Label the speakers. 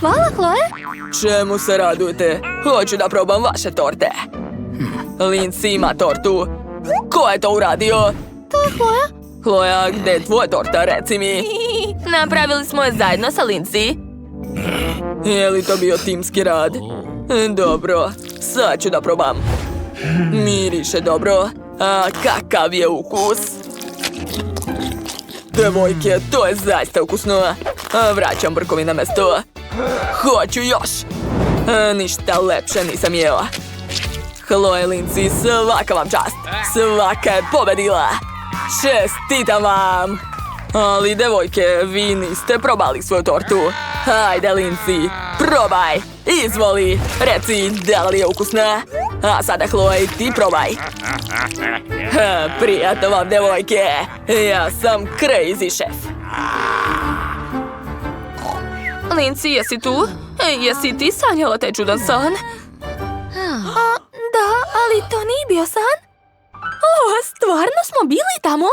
Speaker 1: Hvala, Chloe.
Speaker 2: Čemu se radujete? Hoću da probam vaše torte. Lindsay ima tortu. Ko je to uradio?
Speaker 1: To je Chloe.
Speaker 2: Chloe, gdje je tvoj torta, reci mi?
Speaker 1: Napravili smo je zajedno sa Lindsay.
Speaker 2: Je li to bio timski rad? Dobro, sad ću da probam. Miriše dobro. A kakav je ukus? Devojke, to je zaista ukusno. Vraćam brkovi na mesto. Hoću još. Ništa lepše nisam jeo. Chloe, Lindsay, svaka vam čast. Svaka je pobedila. Čestitam vam. Ali, devojke, vi niste probali svoju tortu. Hajde, Lindsay, probaj. Izvoli, reci da li je ukusna. A sada, Chloe, ti probaj. Prijatno vam, devojke. Ja sam crazy šef.
Speaker 1: Lindsay, jesi tu? Jesi ti sanjala taj čudan san? Da, ali to nije bio san. Stvarno smo bili tamo?